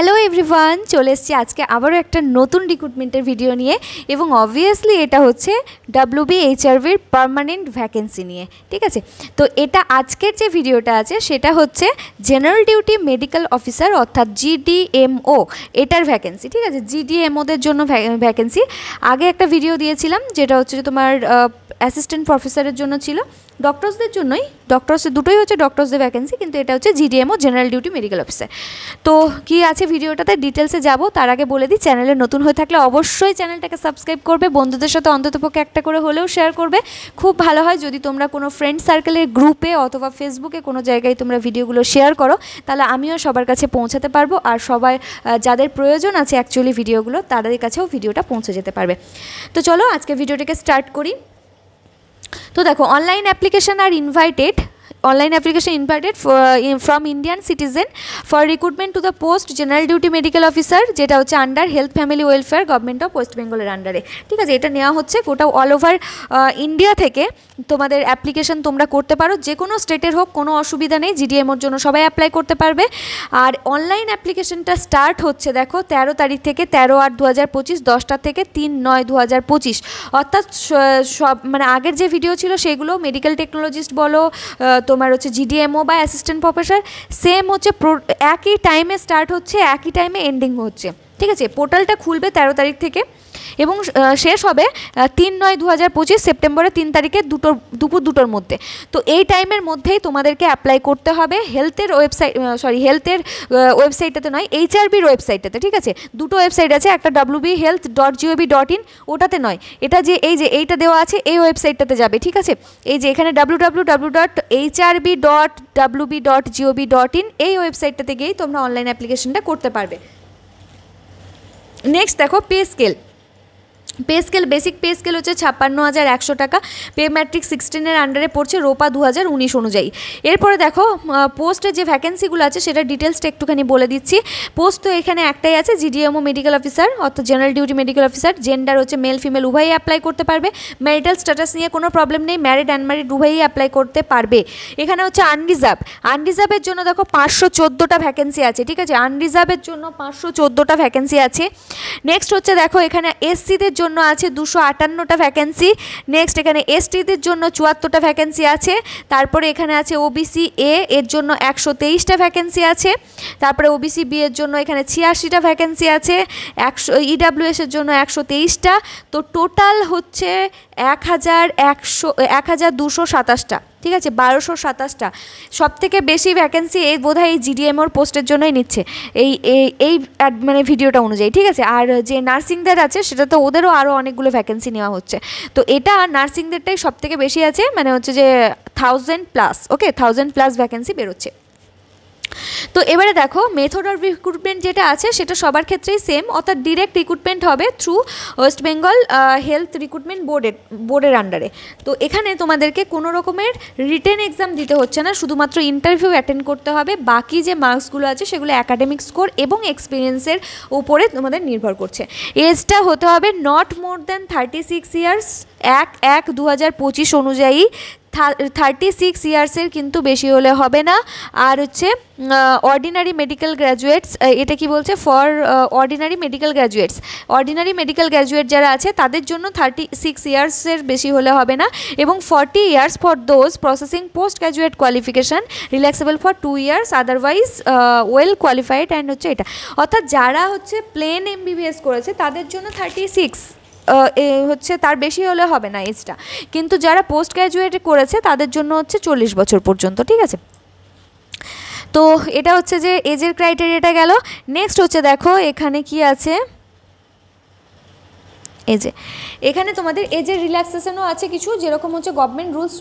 Hello everyone, চলে এসেছি আজকে আবারও একটা নতুন রিক্রুটমেন্টের ভিডিও নিয়ে এবং অবভিয়াসলি এটা হচ্ছে WBHRVর পার্মানেন্ট ভ্যাকেন্সি নিয়ে। ঠিক আছে, তো এটা আজকের যে ভিডিওটা আছে সেটা হচ্ছে জেনারেল ডিউটি মেডিকেল অফিসার অর্থাৎ GDMO এটার ভ্যাকেন্সি। ঠিক আছে, GDMOদের জন্য ভ্যাকেন্সি। আগে একটা ভিডিও দিয়েছিলাম যেটা হচ্ছে তোমার অ্যাসিস্ট্যান্ট প্রফেসরের জন্য ছিল, ডক্টরসদের জন্যই, ডক্টরসের দুটোই হচ্ছে ডক্টরসদের ভ্যাকেন্সি, কিন্তু এটা হচ্ছে GDMO general duty medical officer. তো কি আছে ভিডিওটাতে ডিটেলসে যাব, তার আগে বলে দিই চ্যানেলে নতুন হয়ে থাকলে অবশ্যই চ্যানেলটাকে সাবস্ক্রাইব করবে, বন্ধুদের সাথে অন্ততপক্ষে একটা করে হলেও শেয়ার করবে। খুব ভালো হয় যদি তোমরা কোনো ফ্রেন্ড সার্কেলের গ্রুপে অথবা ফেসবুকে কোনো জায়গায় তোমরা ভিডিওগুলো শেয়ার করো, তাহলে আমিও সবার কাছে পৌঁছাতে পারবো আর সবাই যাদের প্রয়োজন আছে অ্যাকচুয়ালি ভিডিওগুলো তাদের কাছেও ভিডিওটা পৌঁছে যেতে পারবে। তো চলো আজকে ভিডিওটাকে স্টার্ট করি। তো দেখো, অনলাইন অ্যাপ্লিকেশন আর invited from Indian citizen for recruitment to the post general duty medical officer, যেটা হচ্ছে under health family welfare government of West বেঙ্গলের আন্ডারে। ঠিক আছে, এটা নেওয়া হচ্ছে গোটা অল ওভার ইন্ডিয়া থেকে তোমাদের অ্যাপ্লিকেশন তোমরা করতে পারো, যে কোনো স্টেটের হোক, কোনো অসুবিধা নেই, GDMOর জন্য সবাই অ্যাপ্লাই করতে পারবে। আর অনলাইন অ্যাপ্লিকেশনটা স্টার্ট হচ্ছে দেখো 13 তারিখ থেকে, 13/8/2025, 10টা থেকে 3/9/2025, অর্থাৎ সব মানে আগের যে ভিডিও ছিল সেগুলো মেডিকেল টেকনোলজিস্ট বলো, তোমার হচ্ছে GDMO বা অ্যাসিস্ট্যান্ট প্রফেসর, সেম হচ্ছে একই টাইমে স্টার্ট হচ্ছে, একই টাইমে এন্ডিং হচ্ছে। ঠিক আছে, পোর্টালটা খুলবে 13 তারিখ থেকে এবং শেষ হবে 3/9/2025 সেপ্টেম্বরের 3 তারিখে দুপুর 2টোর মধ্যে। তো এই টাইমের মধ্যেই তোমাদেরকে অ্যাপ্লাই করতে হবে হেলথের হেলথের ওয়েবসাইটটাতে নয়, HRBর ওয়েবসাইটটাতে। ঠিক আছে, দুটো ওয়েবসাইট আছে, একটা wbhealth.gov.in, ওটাতে নয়, এটা যে এই যে এইটা দেওয়া আছে এই ওয়েবসাইটটাতে যাবে। ঠিক আছে, এই যে এখানে www.hrb.wb.gov.in এই ওয়েবসাইটটাতে গিয়েই তোমরা অনলাইন অ্যাপ্লিকেশনটা করতে পারবে। নেক্সট দেখো, pay scale basic pay scale হচ্ছে 56,100 টাকা, পে ম্যাট্রিক 16-এর আন্ডারে পড়ছে, রোপা 2019 অনুযায়ী। এরপরে দেখো পোস্টের যে ভ্যাকেন্সিগুলো আছে সেটা ডিটেলসটা একটুখানি বলে দিচ্ছি। পোস্ট তো এখানে একটাই আছে, GDMO মেডিকেল অফিসার অর্থাৎ general duty medical officer. Gender হচ্ছে মেল ফিমেল উভয়ই অ্যাপ্লাই করতে পারবে। ম্যারিটাল স্ট্যাটাস নিয়ে কোনো প্রবলেম নেই, ম্যারিড আনম্যারিড উভয়ই অ্যাপ্লাই করতে পারবে। এখানে হচ্ছে আনরিজার্ভের জন্য দেখো 514টা ভ্যাকেন্সি আছে। ঠিক আছে, আনরিজার্ভের জন্য 514টা ভ্যাকেন্সি আছে। নেক্সট হচ্ছে দেখো এখানে SCদের জন্য আছে 258টা ভ্যাকেন্সি। নেক্সট এখানে STদের জন্য 74টা ভ্যাকেন্সি আছে। তারপরে এখানে আছে OBC A এর জন্য 123টা ভ্যাকেন্সি আছে। তারপরে OBC B এর জন্য এখানে 86টা ভ্যাকেন্সি আছে। EWS এর জন্য 123টা। তো টোটাল হচ্ছে 1227টা। ঠিক আছে, 1227টা। সব থেকে বেশি ভ্যাকেন্সি এই বোধহয় এই GDMOর পোস্টের জন্যই নিচ্ছে এই মানে ভিডিওটা অনুযায়ী। ঠিক আছে, আর যে নার্সিংদের আছে সেটা তো ওদেরও আরও অনেকগুলো ভ্যাকেন্সি নেওয়া হচ্ছে। তো এটা নার্সিংদেরটাই সব থেকে বেশি আছে, মানে হচ্ছে যে 1000+, ওকে, 1000+ ভ্যাকেন্সি বেরোচ্ছে। তো এবারে দেখো মেথড অফ রিক্রুটমেন্ট যেটা আছে সেটা সবার ক্ষেত্রেই সেম, অর্থাৎ ডিরেক্ট রিক্রুটমেন্ট হবে through West Bengal health recruitment বোর্ডের আন্ডারে। তো এখানে তোমাদেরকে কোনো রকমের রিটেন এক্সাম দিতে হচ্ছে না, শুধুমাত্র ইন্টারভিউ অ্যাটেন্ড করতে হবে। বাকি যে মার্কসগুলো আছে সেগুলো অ্যাকাডেমিক স্কোর এবং এক্সপিরিয়েন্সের উপরে তোমাদের নির্ভর করছে। এজটা হতে হবে নট মোর দ্যান 36 ইয়ার্স, 1/1/2025 অনুযায়ী 36 ইয়ার্সের কিন্তু বেশি হলে হবে না। আর হচ্ছে অর্ডিনারি মেডিকেল গ্র্যাজুয়েটস, এটা কি বলছে, ফর অর্ডিনারি মেডিকেল গ্র্যাজুয়েট যারা আছে তাদের জন্য 36 ইয়ার্সের বেশি হলে হবে না, এবং 40 years for those processing post graduate qualification, relaxable for 2 years otherwise well qualified. And হচ্ছে এটা অর্থাৎ যারা হচ্ছে প্লেন MBBS করেছে তাদের জন্য 36 হচ্ছে, তার বেশি হলে হবে না এজটা, কিন্তু যারা পোস্ট গ্র্যাজুয়েট করেছে তাদের জন্য হচ্ছে 40 বছর পর্যন্ত। ঠিক আছে, তো এটা হচ্ছে যে এজের ক্রাইটেরিয়াটা গেল। নেক্সট হচ্ছে দেখো এখানে কি আছে, এই যে এখানে তোমাদের এজের রিল্যাক্সেশনও আছে কিছু, যেরকম হচ্ছে গভর্নমেন্ট রুলস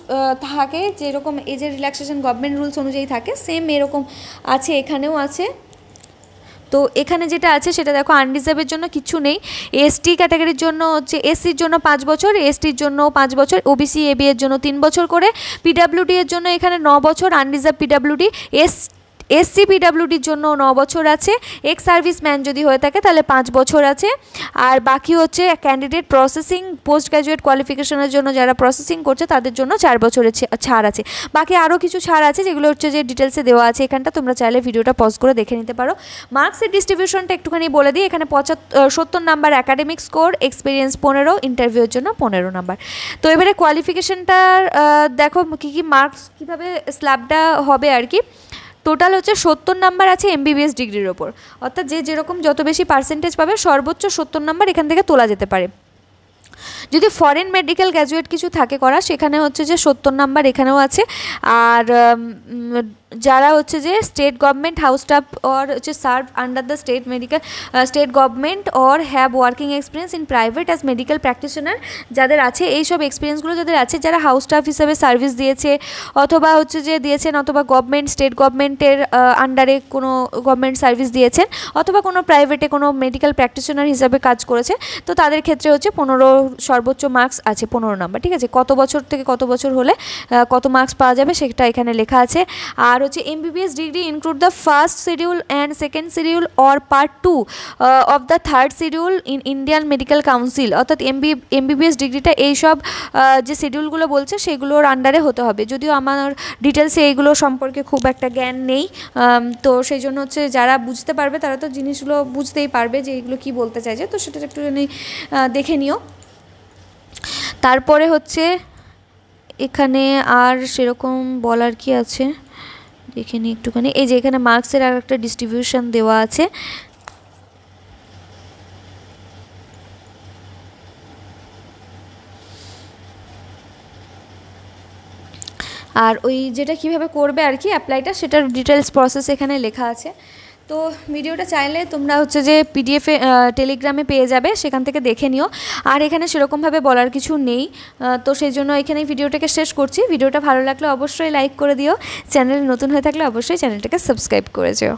থাকে, যেরকম এজের রিল্যাক্সেশন গভর্নমেন্ট রুলস অনুযায়ী থাকে, সেম এরকম আছে, এখানেও আছে। তো এখানে যেটা আছে সেটা দেখো আনরিজার্ভের জন্য কিছু নেই। ST ক্যাটাগরির জন্য হচ্ছে, SCর জন্য 5 বছর, STর জন্য 5 বছর, OBC AB এর জন্য 3 বছর করে, PWD এর জন্য এখানে 9 বছর আনরিজার্ভ PWD, SC PWDর জন্য 9 বছর আছে, এক্স সার্ভিসম্যান যদি হয়ে থাকে তাহলে 5 বছর আছে। আর বাকি হচ্ছে ক্যান্ডিডেট প্রসেসিং পোস্ট গ্র্যাজুয়েট কোয়ালিফিকেশনের জন্য যারা প্রসেসিং করছে তাদের জন্য 4 বছরের ছাড় আছে। বাকি আরও কিছু ছাড় আছে যেগুলো হচ্ছে যে ডিটেলসে দেওয়া আছে এখানটা, তোমরা চাইলে ভিডিওটা পজ করে দেখে নিতে পারো। মার্কসের ডিস্ট্রিবিউশনটা একটুখানি বলে দিই, এখানে 70 নাম্বার অ্যাকাডেমিক স্কোর, এক্সপিরিয়েন্স 15, ইন্টারভিউয়ের জন্য 15 নাম্বার। তো এবারে কোয়ালিফিকেশনটার দেখো কী মার্কস কীভাবে স্ল্যাবটা হবে আর কি। টোটাল হচ্ছে 70 নাম্বার আছে MBBS ডিগ্রির ওপর, অর্থাৎ যে যেরকম যত বেশি পার্সেন্টেজ পাবে সর্বোচ্চ 70 নাম্বার এখান থেকে তোলা যেতে পারে। যদি ফরেন মেডিকেল গ্র্যাজুয়েট কিছু থাকে করা সেখানে হচ্ছে যে 70 নাম্বার এখানেও আছে। আর যারা হচ্ছে যে state government house staff or হচ্ছে serve under the state government or have working experience in private as medical practitioner, যাদের আছে এইসব এক্সপিরিয়েন্সগুলো যাদের আছে, যারা হাউস স্টাফ হিসাবে সার্ভিস দিয়েছে অথবা হচ্ছে যে দিয়েছেন, অথবা গভর্নমেন্ট স্টেট গভর্নমেন্টের আন্ডারে কোনো গভর্নমেন্ট সার্ভিস দিয়েছেন, অথবা কোনো প্রাইভেটে কোনো মেডিকেল প্র্যাকটিশনার হিসাবে কাজ করেছে, তো তাদের ক্ষেত্রে হচ্ছে 15 সর্বোচ্চ মার্কস আছে 15 নাম্বার। ঠিক আছে, কত বছর থেকে কত বছর হলে কত মার্কস পাওয়া যাবে সেটা এখানে লেখা আছে। আর হচ্ছে MBBS degree include the first schedule and second schedule or part 2 of the third schedule in Indian medical council, অর্থাৎ MBBS ডিগ্রিটা এইসব যে শিডিউলগুলো বলছে সেগুলোর আন্ডারে হতে হবে। যদিও আমার ডিটেলসে এইগুলো সম্পর্কে খুব একটা জ্ঞান নেই, তো সেই জন্য হচ্ছে যারা বুঝতে পারবে তারা তো জিনিসগুলো বুঝতেই পারবে যে এইগুলো কী বলতে চাইছে, তো সেটা একটুখানি দেখে নিও। তারপরে হচ্ছে এখানে আর সেরকম বলার কি আছে দেখে নিই একটুখানি। এই যে এখানে মার্কসের আর একটা ডিস্ট্রিবিউশন দেওয়া আছে। আর ওই যেটা কিভাবে করবে আর কি অ্যাপ্লাইটা, সেটার ডিটেলস প্রসেস এখানে লেখা আছে। তো ভিডিওটা চাইলে তোমরা হচ্ছে যে PDF-এ টেলিগ্রামে পেয়ে যাবে, সেখান থেকে দেখে নিও। আর এখানে সেরকমভাবে বলার কিছু নেই, তো সেই জন্য এখানেই ভিডিওটাকে শেষ করছি। ভিডিওটা ভালো লাগলে অবশ্যই লাইক করে দিও, চ্যানেল নতুন হয়ে থাকলে অবশ্যই চ্যানেলটাকে সাবস্ক্রাইব করে যেও।